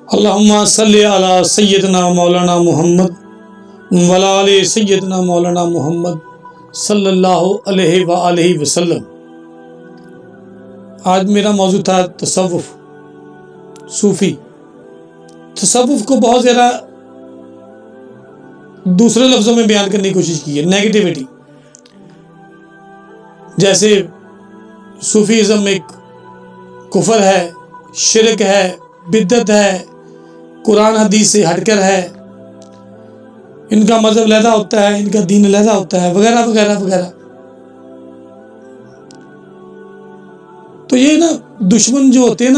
اللہم صلی علی سیدنا مولانا محمد وعلی آل سیدنا مولانا محمد صلی اللہ علیہ وآلہ وسلم۔ آج میرا موضوع تھا تصوف، صوفی۔ تصوف کو بہت زیادہ دوسرے لفظوں میں بیان کرنے کی کوشش کی ہے، نیگیٹیوٹی، جیسے صوفیزم ایک کفر ہے، شرک ہے، بدعت ہے، قرآن حدیث سے ہٹ کر ہے، ان کا مذہب علیحدہ ہوتا ہے، ان کا دین علیحدہ ہوتا ہے، وغیرہ وغیرہ وغیرہ۔ تو یہ دشمن جو ہوتے ہیں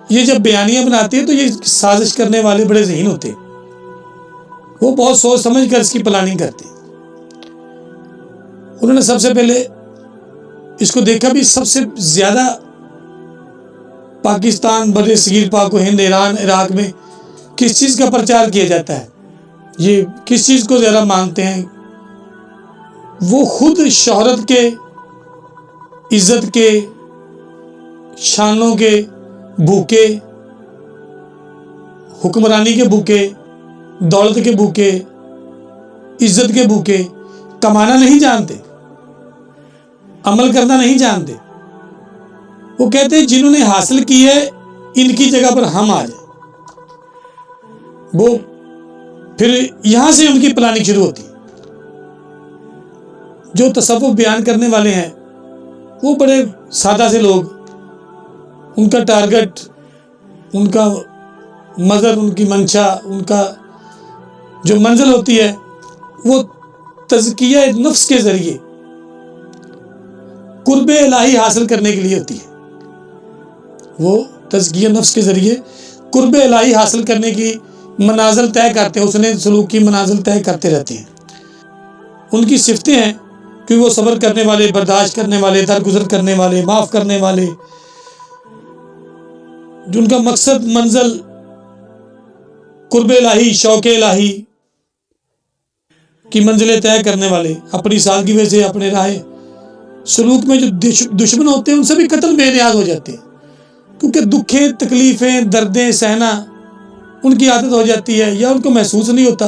یہ جب بیانیاں بناتے ہیں تو یہ سازش کرنے والے بڑے ذہین ہوتے ہیں، وہ بہت سوچ سمجھ کر اس کی پلاننگ کرتے ہیں۔ انہوں نے سب سے پہلے اس کو دیکھا بھی سب سے زیادہ پاکستان، بر صغیر، پاک و ہند، ایران، عراق میں کس چیز کا پرچار کیا جاتا ہے، یہ کس چیز کو زیادہ مانتے ہیں؟ وہ خود شہرت کے، عزت کے، شانوں کے بھوکے، حکمرانی کے بھوکے، دولت کے بھوکے، عزت کے بھوکے، کمانا نہیں جانتے، عمل کرنا نہیں جانتے۔ وہ کہتے ہیں جنہوں نے حاصل کی ہے ان کی جگہ پر ہم آ جائیں۔ وہ پھر یہاں سے ان کی پلاننگ شروع ہوتی ہے۔ جو تصوف بیان کرنے والے ہیں وہ بڑے سادہ سے لوگ، ان کا ٹارگٹ، ان کا مظہر، ان کی منشا، ان کا جو منزل ہوتی ہے وہ تزکیہ نفس کے ذریعے قرب الہی حاصل کرنے کے لیے ہوتی ہے۔ وہ تزکیہ نفس کے ذریعے قرب الہی حاصل کرنے کی منازل طے کرتے ہیں، حسن سلوک کی منازل طے کرتے رہتے ہیں۔ ان کی صفتیں ہیں کہ وہ صبر کرنے والے، برداشت کرنے والے، درگزر کرنے والے، معاف کرنے والے، جن کا مقصد، منزل قرب الہی، شوق الہی کی منزلیں طے کرنے والے، اپنی سادگی سے، اپنے راہ سلوک میں جو دشمن ہوتے ہیں ان سے بھی قتل بے نیاز ہو جاتے ہیں، کیونکہ دکھیں، تکلیفیں، دردیں سہنا ان کی عادت ہو جاتی ہے یا ان کو محسوس نہیں ہوتا،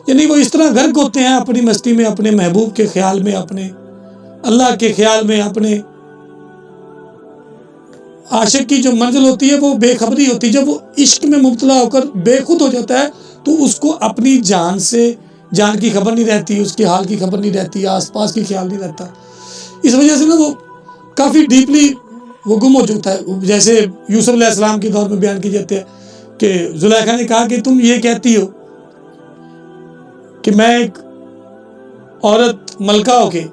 یعنی وہ اس طرح غرق ہوتے ہیں اپنی مستی میں، اپنے محبوب کے خیال میں، اپنے اللہ کے خیال میں، اپنے عاشق کی جو منزل ہوتی ہے وہ بے خبری ہوتی ہے۔ جب وہ عشق میں مبتلا ہو کر بے خود ہو جاتا ہے تو اس کو اپنی جان کی خبر نہیں رہتی، اس کے حال کی خبر نہیں رہتی، آس پاس کی خیال نہیں رہتا۔ اس وجہ سے وہ کافی ڈیپلی وہ گم ہو چکتا ہے۔ جیسے یوسف علیہ السلام کے دور میں بیان کی جاتے ہیں کہ زلیخا نے کہا کہ تم یہ کہتی ہو کہ میں ایک عورت ملکہ ہو کے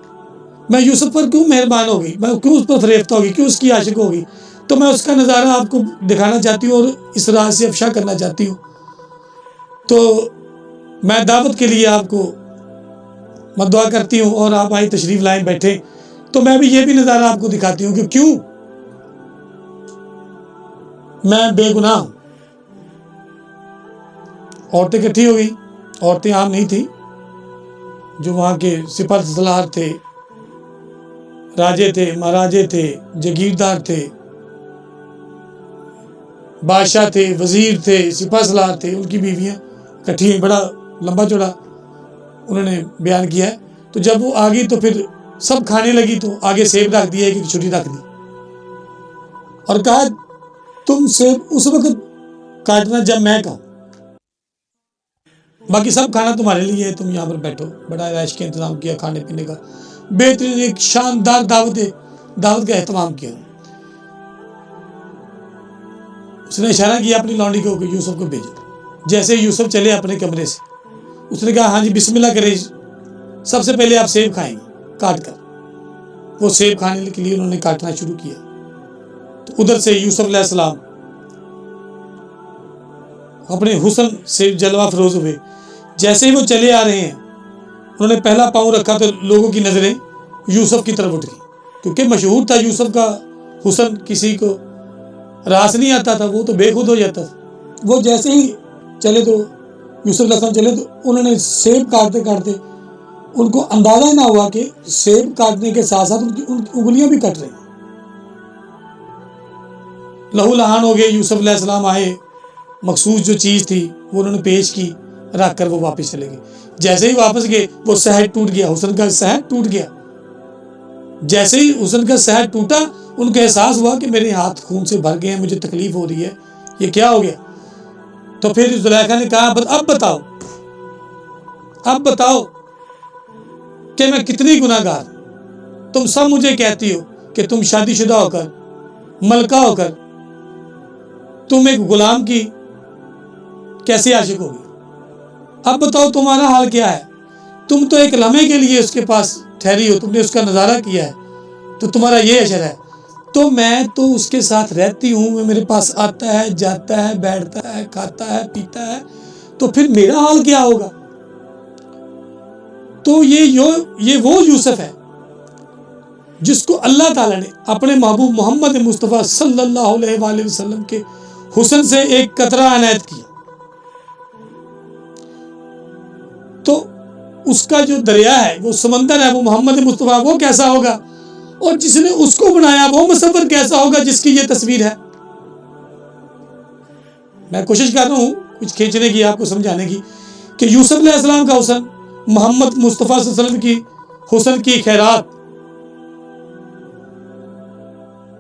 میں یوسف پر کیوں مہربان ہوگی، میں کیوں اس پر فریفتہ ہوگی، کیوں اس کی عاشق ہوگی، تو میں اس کا نظارہ آپ کو دکھانا چاہتی ہوں اور اس راز سے افشا کرنا چاہتی ہوں، تو میں دعوت کے لیے آپ کو دعا کرتی ہوں اور آپ آئی تشریف لائیں، بیٹھیں، تو میں بھی یہ بھی نظارہ آپ کو دکھاتی ہوں کہ کیوں میں بے گناہ ہوں۔ عورتیں اکٹھی ہو گئی، عورتیں عام نہیں تھیں، جو وہاں کے سپہ سالار تھے، راجے تھے، مہاراجے تھے، جاگیردار تھے، بادشاہ تھے، وزیر تھے، سپہ سالار تھے، ان کی بیویاں اکٹھی ہوئی۔ بڑا لمبا چوڑا انہوں نے بیان کیا ہے۔ تو جب وہ آگئی تو پھر سب کھانے لگی تو آگے سیب رکھ دیا، ایک چھری رکھ دی اور کہا تم سیب اس وقت کاٹنا جب میں کہوں، باقی سب کھانا تمہارے لیے ہے، تم یہاں پر بیٹھو۔ بڑا عیش کا انتظام کیا، کھانے پینے کا بہترین ایک شاندار دعوت کا اہتمام کیا۔ اس نے اشارہ کیا اپنی لونڈی کو کہ یوسف کو بھیجو۔ جیسے یوسف چلے اپنے کمرے سے، اس نے کہا ہاں جی بسم اللہ کرے، سب سے پہلے آپ سیب کھائیں گے کاٹ کر۔ وہ سیب کھانے کے لیے انہوں نے کاٹنا شروع کیا تو ادھر سے یوسف علیہ السلام اپنے حسن سے جلوہ فروز ہوئے۔ جیسے ہی وہ چلے آ رہے ہیں، انہوں نے پہلا پاؤں رکھا تو لوگوں کی نظریں یوسف کی طرف اٹھ گئی، کیونکہ مشہور تھا یوسف کا حسن، کسی کو راس نہیں آتا تھا، وہ تو بے خود ہو جاتا تھا۔ وہ جیسے ہی چلے تو یوسف علیہ السلام چلے تو انہوں نے سیب کاٹتے کاٹتے ان کو اندازہ نہ ہوا کہ سیب کاٹنے کے ساتھ ساتھ ان کی انگلیاں بھی کٹ رہی ہیں۔ لہو لہان ہو گئے۔ یوسف علیہ السلام آئے، مخصوص جو چیز تھی وہ انہوں نے پیش کی، رکھ کر وہ واپس چلے گئے. جیسے ہی واپس گئے وہ سہد ٹوٹ گیا، حسن کا سہد ٹوٹ گیا. جیسے ہی حسن کا سہد ٹوٹا ان کو احساس ہوا کہ میرے ہاتھ خون سے بھر گئے ہیں، مجھے تکلیف ہو رہی ہے، یہ کیا ہو گیا. تو پھر زلیخا نے کہا اب بتاؤ کہ میں کتنی گناہ گار. تم سب مجھے کہتی ہو کہ تم شادی شدہ ہو کر، ملکہ ہو کر تم ایک غلام کی کیسے عاشق ہوگی. اب بتاؤ تمہارا حال کیا ہے. تم تو ایک لمحے کے لیے اس کے پاس ٹھہری ہو، تم نے اس کا نظارہ کیا ہے، تو تمہارا یہ اشر ہے. تو میں تو اس کے ساتھ رہتی ہوں، وہ میرے پاس آتا ہے، جاتا ہے، بیٹھتا ہے، کھاتا ہے، پیتا ہے، تو پھر میرا حال کیا ہوگا. تو یہ وہ یوسف ہے جس کو اللہ تعالیٰ نے اپنے محبوب محمد مصطفیٰ صلی اللہ علیہ وآلہ وسلم کے حسن سے ایک قطرہ عنایت کیا. تو اس کا جو دریا ہے، وہ سمندر ہے، وہ محمد مصطفیٰ، وہ کیسا ہوگا، اور جس نے اس کو بنایا وہ مصور کیسا ہوگا جس کی یہ تصویر ہے. میں کوشش کر رہا ہوں کچھ کھینچنے کی، آپ کو سمجھانے کی، کہ یوسف علیہ السلام کا حسن، محمد مصطفیٰ صلی اللہ علیہ وسلم کی حسن کی خیرات،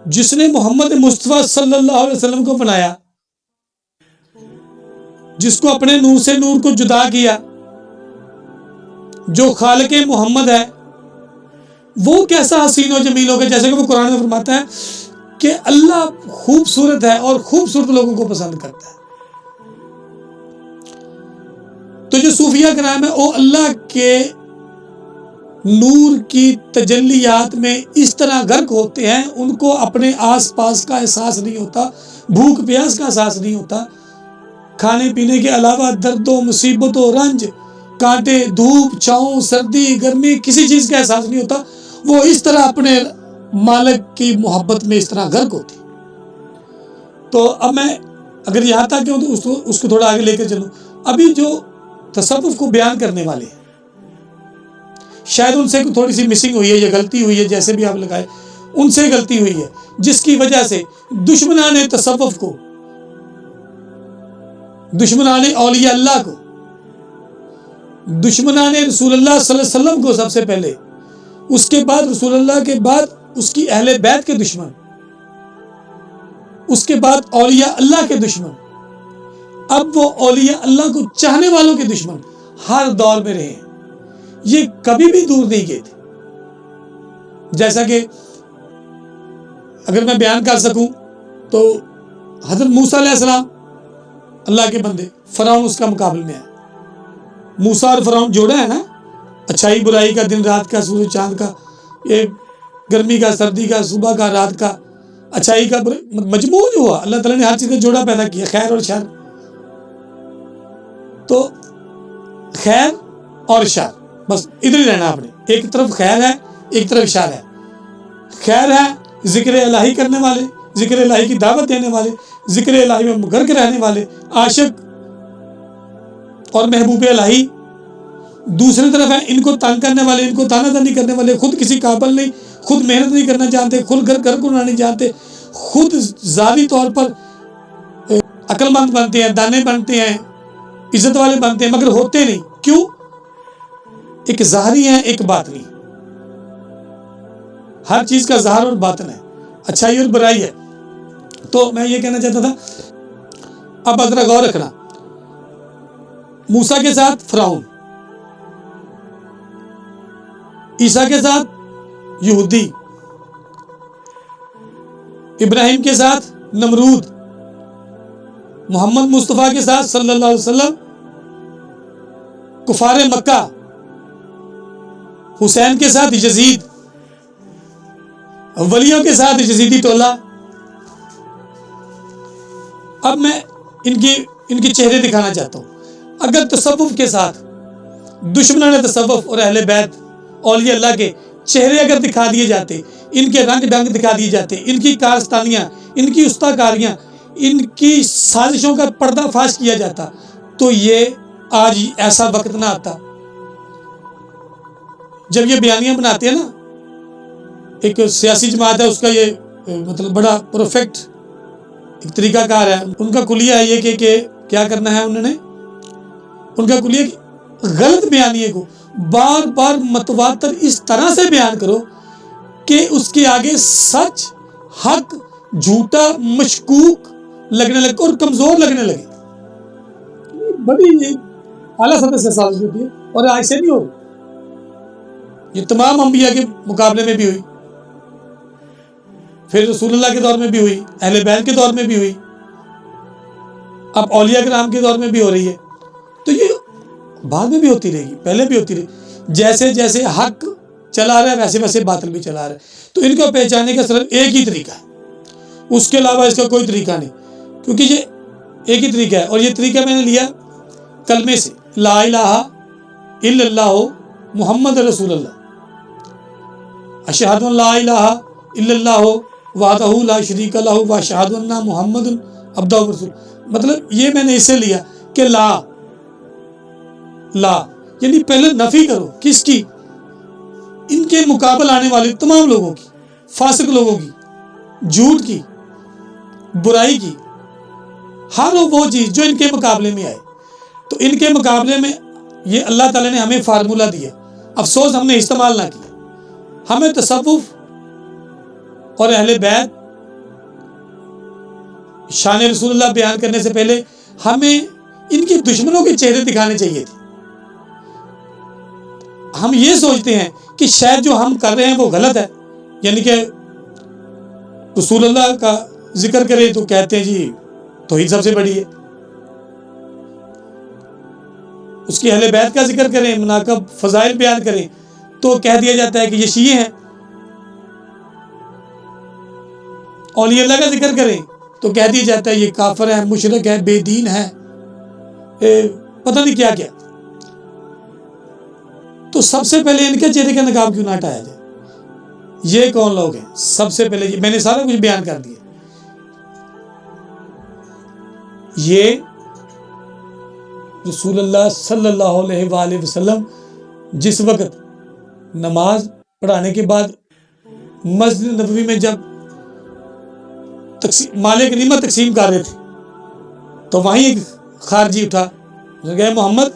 جس نے محمد مصطفیٰ صلی اللہ علیہ وسلم کو بنایا، جس کو اپنے نور سے نور کو جدا کیا، جو خالق محمد ہے، وہ کیسا حسین و جمیل ہوگا. جیسے کہ وہ قرآن میں فرماتا ہے کہ اللہ خوبصورت ہے اور خوبصورت لوگوں کو پسند کرتا ہے. تو جو صوفیہ کرام ہے وہ اللہ کے نور کی تجلیات میں اس طرح غرق ہوتے ہیں، ان کو اپنے آس پاس کا احساس نہیں ہوتا، بھوک پیاس کا احساس نہیں ہوتا، کھانے پینے کے علاوہ درد و مصیبت و رنج، کانٹے، دھوپ، چھاؤں، سردی، گرمی، کسی چیز کا احساس نہیں ہوتا. وہ اس طرح اپنے مالک کی محبت میں اس طرح غرق ہوتی. تو اب میں اگر یہاں تک ہوں تو اس کو تھوڑا آگے لے کر چلوں. ابھی جو تصوف کو بیان کرنے والے ہیں، شاید ان سے تھوڑی سی مسنگ ہوئی ہے یا غلطی ہوئی ہے، جیسے بھی آپ لگائے، ان سے غلطی ہوئی ہے، جس کی وجہ سے دشمنان تصوف کو، دشمنان اولیاء اللہ کو، دشمنان رسول اللہ صلی اللہ علیہ وسلم کو سب سے پہلے، اس کے بعد رسول اللہ کے بعد اس کی اہل بیت کے دشمن، اس کے بعد اولیاء اللہ کے دشمن، اب وہ اولیاء اللہ کو چاہنے والوں کے دشمن ہر دور میں رہے. یہ کبھی بھی دور نہیں گئے تھے. جیسا کہ اگر میں بیان کر سکوں تو حضرت موسیٰ علیہ السلام اللہ کے بندے، فرعون اس کا مقابل میں ہے. موسیٰ اور فرعون جوڑا ہے نا، اچھائی برائی کا، دن رات کا، سورج چاند کا، یہ گرمی کا، سردی کا، صبح کا، رات کا، اچھائی کا، مجموع جو ہوا، اللہ تعالیٰ نے ہر چیز کا جوڑا پیدا کیا، خیر اور شر. تو خیر اور شر بس ادھر ہی رہنا آپ نے. ایک طرف خیر ہے، ایک طرف شر ہے. خیر ہے ذکر الہی کرنے والے، ذکر الہی کی دعوت دینے والے، ذکر الہی میں غرق رہنے والے عاشق اور محبوب الہی. دوسری طرف ہے ان کو تنگ کرنے والے، ان کو تانا تانی کرنے والے، خود کسی قابل نہیں، خود محنت نہیں کرنا جانتے، خود گھر کو نہیں جانتے، خود ذاتی طور پر عقل مند بنتے ہیں، دانے بنتے ہیں، عزت والے بنتے ہیں، مگر ہوتے نہیں. کیوں؟ ایک ظاہری ہے، ایک باطنی. ہر چیز کا ظاہر اور باطن ہے، اچھائی اور برائی ہے. تو میں یہ کہنا چاہتا تھا، اب ذرا غور رکھنا. موسیٰ کے ساتھ فرعون، عیسیٰ کے ساتھ یہودی، ابراہیم کے ساتھ نمرود، محمد مصطفیٰ کے ساتھ صلی اللہ علیہ وسلم کفار مکہ، حسین کے ساتھ یزید، ولیوں کے ساتھ یزیدی ٹولہ. اب میں ان کے چہرے دکھانا چاہتا ہوں. اگر تصوف کے ساتھ دشمنان تصوف اور اہل بیت اولیاء اللہ کے چہرے اگر دکھا دیے جاتے، ان کے رنگ ڈھنگ دکھا دیے جاتے، ان کی کارستانیاں، ان کی استاکاریاں، ان کی سازشوں کا پردہ فاش کیا جاتا، تو یہ آج ایسا وقت نہ آتا. جب یہ بیانیاں بناتے ہیں نا، ایک سیاسی جماعت ہے، اس کا یہ مطلب بڑا پرفیکٹ ایک طریقہ کار ہے ان کا، کلیہ ہے یہ کہ کیا کرنا ہے انہوں نے، ان کا کلیہ غلط بیانیے کو بار بار متواتر اس طرح سے بیان کرو کہ اس کے آگے سچ، حق، جھوٹا، مشکوک لگنے لگے اور کمزور لگنے لگے. بڑی اعلیٰ سطح سے سازش ہوتی ہے اور آج سے نہیں ہو رہی. یہ تمام انبیاء کے مقابلے میں بھی ہوئی، پھر رسول اللہ کے دور میں بھی ہوئی، اہل بیت کے دور میں بھی ہوئی، اب اولیاء کرام کے دور میں بھی ہو رہی ہے. تو یہ بعد میں بھی ہوتی رہے گی، پہلے بھی ہوتی رہی. جیسے جیسے حق چلا رہا ہے ویسے ویسے باطل بھی چلا رہا ہے. تو ان کو پہچاننے کا صرف ایک ہی طریقہ ہے، اس کے علاوہ اس کا کوئی طریقہ نہیں، کیونکہ یہ ایک ہی طریقہ ہے. اور یہ طریقہ میں نے لیا کلمے سے، لا الہ الا اللہ محمد رسول اللہ، اشہد ان لا الہ الا اللہ وحدہ لا شریک لہ واشہد ان محمد عبدہ ورسول. مطلب یہ میں نے اسے لیا کہ لا یعنی پہلے نفی کرو، کس کی؟ ان کے مقابل آنے والے تمام لوگوں کی، فاسق لوگوں کی، جھوٹ کی، برائی کی، ہر وہ چیز جو ان کے مقابلے میں آئے. تو ان کے مقابلے میں یہ اللہ تعالیٰ نے ہمیں فارمولہ دیا، افسوس ہم نے استعمال نہ کیا. ہمیں تصوف اور اہل بیت شان رسول اللہ بیان کرنے سے پہلے ہمیں ان کے دشمنوں کے چہرے دکھانے چاہیے تھے. ہم یہ سوچتے ہیں کہ شاید جو ہم کر رہے ہیں وہ غلط ہے، یعنی کہ رسول اللہ کا ذکر کرے تو کہتے ہیں جی توحید سب سے بڑی ہے، اس کی اہل بیت کا ذکر کریں، مناقب فضائل بیان کریں تو کہہ دیا جاتا ہے کہ یہ شیعہ ہیں. اولیاء اللہ کا ذکر کریں تو کہہ دیا جاتا ہے یہ کافر ہے، مشرک ہے، بے دین ہے، پتہ نہیں کیا کیا. تو سب سے پہلے ان کے چہرے کا نقاب کیوں نہ ہٹایا جائے؟ یہ کون لوگ ہیں؟ سب سے پہلے میں نے سارا کچھ بیان کر دیا. یہ رسول اللہ صلی اللہ علیہ وآلہ وسلم جس وقت نماز پڑھانے کے بعد مسجد نبوی میں جب مال غنیمت تقسیم کر رہے تھے تو وہیں ایک خارجی اٹھا، کہ محمد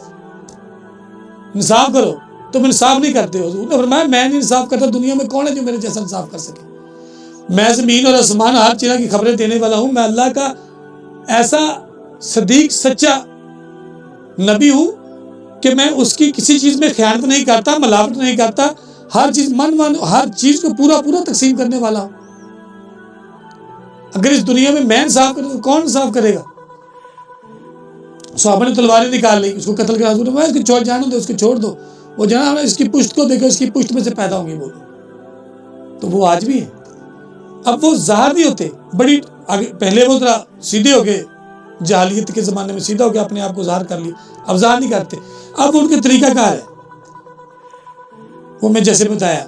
انصاف کرو، تم انصاف نہیں کرتے ہو. انہوں نے فرمایا میں نہیں انصاف کرتا، دنیا میں کون ہے جو میرے جیسا انصاف کر سکے؟ میں زمین اور آسمان ہر چیز کی خبریں دینے والا ہوں، میں اللہ کا ایسا صدیق سچا نبی ہوں کہ میں اس کی کسی چیز میں خیانت نہیں کرتا، ملاوٹ نہیں کرتا، ہر چیز ہر چیز کو پورا تقسیم کرنے والا ہوں. اگر اس دنیا میں میں انصاف کروں تو کون انصاف کرے گا؟ صحابہ نے تلواریں نکال لی، اس کو قتل کرا. حضور نے اس کو چھوڑ جانے دو، اس کو چھوڑ دو، وہ جناب اس کی پشت کو دیکھو، اس کی پشت میں سے پیدا ہوں گے وہ. تو وہ آج بھی ہے. اب وہ ظاہر نہیں ہوتے، بڑی پہلے وہ ذرا سیدھے ہو گئے، جاہلیت کے زمانے میں سیدھا ہو کے اپنے آپ کو ظاہر کر لی، اب ظاہر نہیں کرتے. اب ان کے طریقہ کار ہے وہ میں جیسے بتایا،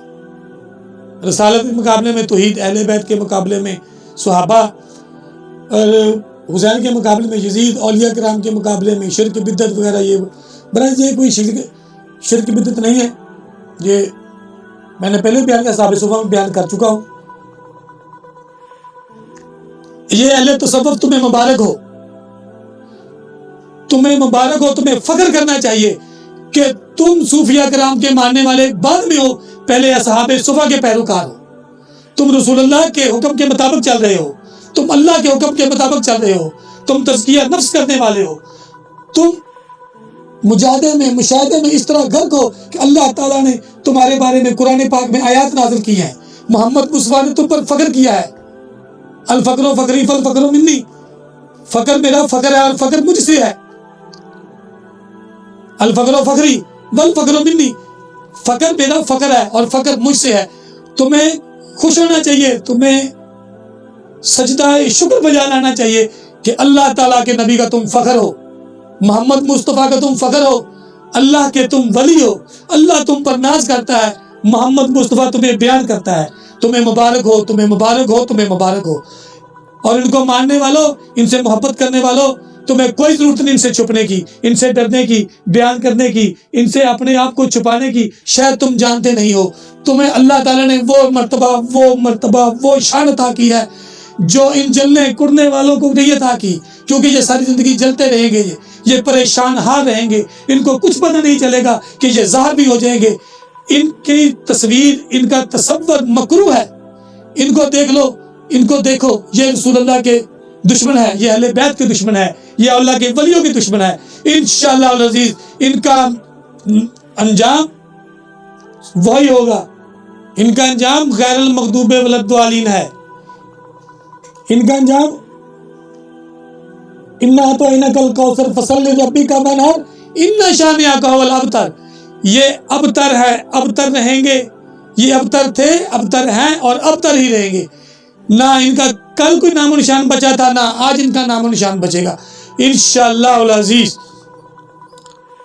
رسالت کے مقابلے میں توحید، اہل بیت کے مقابلے میں صحابہ، اور حسین کے مقابلے میں یزید، اولیاء کرام کے مقابلے میں شرک بدعت وغیرہ. یہ برائے یہ کوئی شرک بدعت نہیں ہے، یہ میں نے پہلے بیان کیا، صحابہ صوفہ میں بیان کر چکا ہوں. یہ اہل تصوف تمہیں مبارک ہو، تمہیں مبارک ہو، تمہیں فخر کرنا چاہیے کہ تم صوفیاء کرام کے ماننے والے بعد میں ہو، پہلے اصحاب صفا کے پیروکار ہو. تم رسول اللہ کے حکم کے مطابق چل رہے ہو، تم اللہ کے حکم کے مطابق چل رہے ہو، تم تزکیہ نفس کرنے والے ہو، تم مجاہدے میں مشاہدے میں اس طرح غرق ہو کہ اللہ تعالیٰ نے تمہارے بارے میں قرآن پاک میں آیات نازل کی ہیں، محمد مصطفیٰ نے تم پر فخر کیا ہے. الفقر و فقری فالفقر منی، فقر میرا فقر ہے اور فقر مجھ سے ہے. الفقر و فقری والفقر منی، فقر میرا فقر ہے اور فقر مجھ سے ہے. تمہیں خوش ہونا چاہیے، تمہیں سجدہ شکر بجا لانا چاہیے کہ اللہ تعالیٰ کے نبی کا تم فخر ہو، محمد مصطفیٰ کا تم فخر ہو، اللہ کے تم ولی ہو، اللہ تم پر ناز کرتا ہے، محمد مصطفیٰ تمہیں بیان کرتا ہے. تمہیں مبارک ہو، تمہیں مبارک ہو، تمہیں مبارک ہو. اور ان کو ماننے والوں، ان سے محبت کرنے والوں، تمہیں کوئی ضرورت نہیں ان سے چھپنے کی، ان سے ڈرنے کی، بیان کرنے کی، ان سے اپنے آپ کو چھپانے کی. شاید تم جانتے نہیں ہو، تمہیں اللہ تعالیٰ نے وہ مرتبہ، وہ شان عطا کی ہے جو ان جلنے کڑنے والوں کو نیت کی، کیونکہ یہ ساری زندگی جلتے رہیں گے، یہ پریشان حال رہیں گے، ان کو کچھ پتہ نہیں چلے گا کہ یہ ظاہر بھی ہو جائیں گے، ان کی تصویر، ان کا تصور مکروہ ہے، ان کو دیکھ لو، ان کو دیکھو، یہ رسول اللہ کے دشمن ہے، یہ اہل بیت کے دشمن ہے، یہ اللہ کے ولیوں کے دشمن ہے۔ انشاءاللہ العزیز ان کا انجام وہی ہوگا، ان کا انجام غیر المغضوب والضالین ہے، ان کا انجام انا اعطیناک الکوثر فصل لربک وانحر ان شانئک هو الابتر۔ یہ ابتر ہے، ابتر رہیں گے، یہ ابتر تھے، ابتر ہیں اور ابتر ہی رہیں گے۔ نہ ان کا کل کوئی نام و نشان بچا تھا، نہ آج ان کا نام و نشان بچے گا انشاءاللہ العزیز۔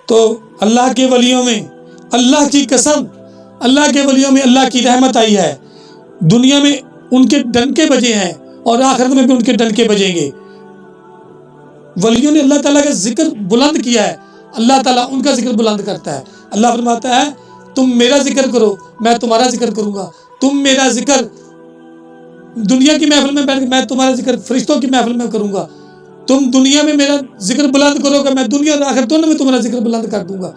تو اللہ کے ولیوں میں اللہ کی قسم، اللہ کے ولیوں میں اللہ کی رحمت آئی ہے، دنیا میں ان کے ڈنکے بجے ہیں اور آخرت میں بھی ان کے ڈنکے بجیں گے۔ ولیوں نے اللہ تعالیٰ کا ذکر بلند کیا ہے، اللہ تعالیٰ ان کا ذکر بلند کرتا ہے۔ اللہ فرماتا ہے تم میرا ذکر کرو، میں تمہارا ذکر کروں گا، تم میرا ذکر دنیا کی محفل میں بیٹھ کے، میں تمہارا ذکر فرشتوں کی محفل میں کروں گا، تم دنیا میں میرا ذکر بلند کرو گے، میں دنیا اور آخرت دونوں میں تمہارا ذکر بلند کر دوں گا۔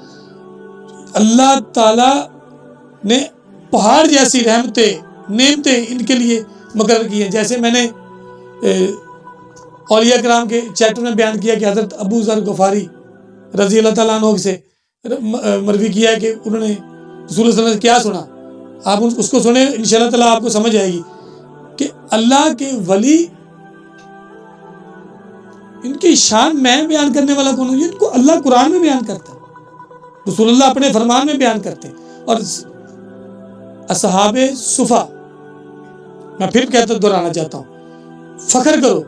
اللہ تعالیٰ نے پہاڑ جیسی رحمتیں، نعمتیں ان کے لیے مقرر کی ہیں۔ جیسے میں نے اولیاء کرام کے چیپٹر میں بیان کیا کہ حضرت ابو ذر غفاری رضی اللہ تعالیٰ عنہ سے مروی کیا ہے کہ انہوں نے رسول اللہ صلی اللہ علیہ وسلم سے کیا سنا، آپ اس کو سنیں، انشاءاللہ تعالیٰ آپ کو سمجھ آئے گی کہ اللہ کے ولی، ان کی شان میں بیان کرنے والا کون ہے؟ ان کو اللہ قرآن میں بیان کرتا ہے، رسول اللہ اپنے فرمان میں بیان کرتے ہیں۔ اور اصحاب صفا، میں پھر کہتا دہرانا چاہتا ہوں، فخر کرو،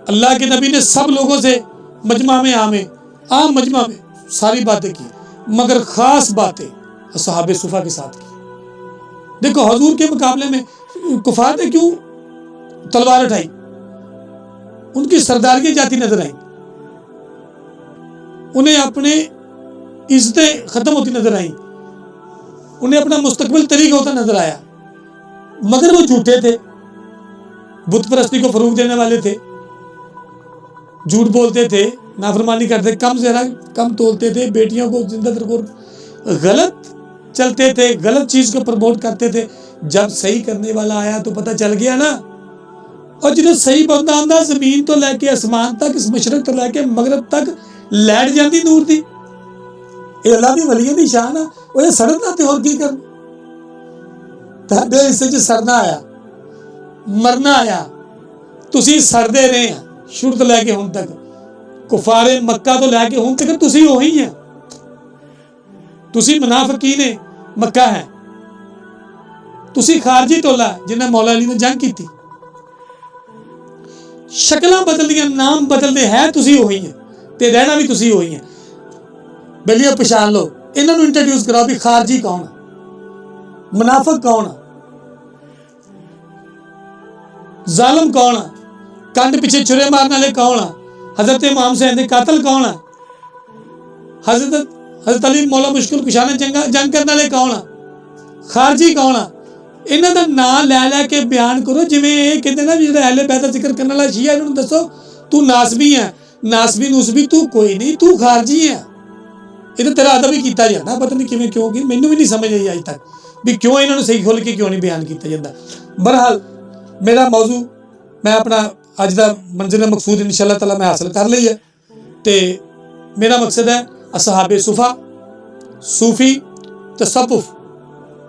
اللہ کے نبی نے سب لوگوں سے مجمع میں عام مجمع میں ساری باتیں کی، مگر خاص باتیں اصحاب صفا کے ساتھ کی۔ دیکھو حضور کے مقابلے میں کفار نے کیوں تلوار اٹھائی؟ ان کی سرداریاں جاتی نظر آئیں، انہیں اپنے عزتیں ختم ہوتی نظر آئیں، انہیں اپنا مستقبل طریق ہوتا نظر آیا، مگر وہ جھوٹے تھے، بت پرستی کو فروغ دینے والے تھے، جھوٹ بولتے تھے، نافرمانی کرتے، کم تولتے تھے، بیٹیوں کو زندہ درگور، غلط چلتے تھے، غلط چیز کو پروموٹ کرتے تھے۔ جب صحیح کرنے والا آیا تو پتہ چل گیا نا، اور جنہیں صحیح بندہ آندہ زمین تو لے کے آسمان تک، اس مشرق تو لے کے مغرب تک لیٹ جاندی نور دی، یہ اللہ دی ولیوں دی شان ہے۔ وہ یہ سڑنا تے اور کی کر تھے، اس سے سڑنا آیا، مرنا آیا، تسی سڑدے رہے ہیں شروع تو لے کے ہوں تک، کفار مکہ تو لے کے ہوں تک تسی وہی ہیں، تسی منافقین مکہ ہیں، تسی خارجی ٹولہ جنہیں مولا علی نے جنگ کی تھی، شکلاں بدل دیا، نام بدل دے، ہے تسی وہی ہیں تے رہنا بھی تسی وہی ہیں۔ بلیے پہچان لو، انہوں نے انٹروڈیوس کراؤ بھی خارجی کون ہے، منافق کون ہے، ظالم کون ہے، کنڈ پیچھے چھرے مارنے والے کون ہے، حضرت امام حسین دے قاتل کون ہے، حضرت علی مولا مشکل کشا نے جنگ کرنے والے کون ہے، خارجی کون ہے۔ انہوں کا نام لے لے کے بیان کرو، جی یہ کہتے نا جڑا اہل بیت دا ذکر کرنے والا شیعہ، انہوں نے دسو تو ناسبی ہے، ناسبی نوسبی تو کوئی نہیں، تو خارجی ہے۔ یہ تو تیرا ادب ہی کیتا جاتا، پتہ نہیں کیوں کیوں کی، مینوں بھی نہیں سمجھ آئی آج تک بھی کیوں انہوں نے صحیح کھول کے کیوں نہیں بیان کیتا جاتا۔ بہرحال میرا موضوع میں اپنا اج دا منزل مقصود انشاءاللہ تعالیٰ میں حاصل کر لی ہے، تے میرا مقصد ہے اصحاب صفا، صوفی، تصوف،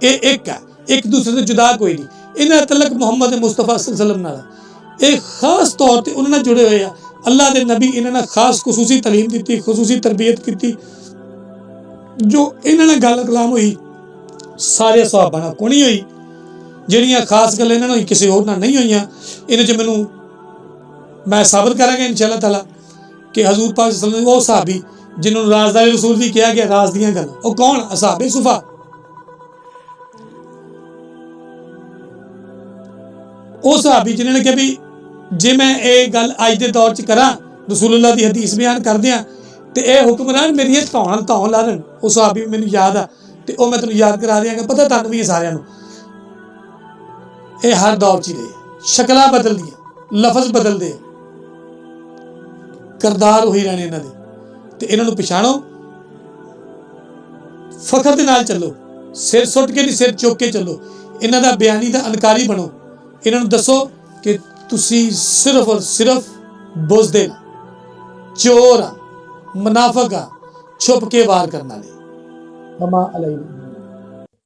یہ ایک ہے، ایک دوسرے سے جدا کوئی نہیں، انہیں تعلق محمد مصطفیٰ صلی اللہ علیہ وسلم نال ایک خاص طور تے انہوں نے جڑے ہوئے ہیں، اللہ دے نبی انہوں نے خاص خصوصی تعلیم دیتی، خصوصی تربیت کی، جو انہوں نے گل کلام ہوئی سارے صحابہ نال کو نہیں ہوئی، جہاں خاص گل انہوں نے کسی اور نہیں ہوئی، انہیں جو مینوں میں ثابت کروں گا انشاءاللہ تعالیٰ کہ حضور پاک صلی اللہ علیہ وسلم وہ صحابی جنہوں نے رازدار رسول بھی کیا گیا، راز دیاں گل، وہ کون؟ اصحاب صفا۔ وہ صحابی جنہوں نے کہ بھی جی میں یہ گل اج دے دور چ کراں، رسول اللہ دی حدیث بیان کر دیاں تے اے حکمران میری تھون لا لین، وہ صحابی مینوں یاد آ تے وہ میں تینوں یاد کرا دیاں گا، پتہ تانوں بھی سارے نوں، یہ ہر دور چ رہے ਸ਼ਕਲਾਂ ਬਦਲਦੀਆਂ, ਲਫ਼ਜ਼ ਬਦਲਦੇ, ਕਰਦਾਰ ਉਹੀ ਰਹਿਣੇ ਇਹਨਾਂ ਦੇ। ਤੇ ਇਹਨਾਂ ਨੂੰ ਪਛਾਣੋ, ਫਖਰ ਦੇ ਨਾਲ ਚੱਲੋ, ਸਿਰ ਸੁੱਟ ਕੇ ਨਹੀਂ ਸਿਰ ਚੁੱਕ ਕੇ ਚੱਲੋ। ਇਹਨਾਂ ਦਾ ਬਿਆਨੀ ਦਾ ਅਨਕਾਰੀ ਬਣੋ। ਇਹਨਾਂ ਨੂੰ ਦੱਸੋ ਕਿ ਤੁਸੀਂ ਸਿਰਫ ਔਰ ਸਿਰਫ ਬੁਜ਼ਦਿਲ, ਚੋਰ ਆ, ਮੁਨਾਫਿਕ ਆ, ਛੁਪ ਕੇ ਵਾਰ ਕਰਨ ਵਾਲੇ। ਮਮਾ ਅਲੈਹ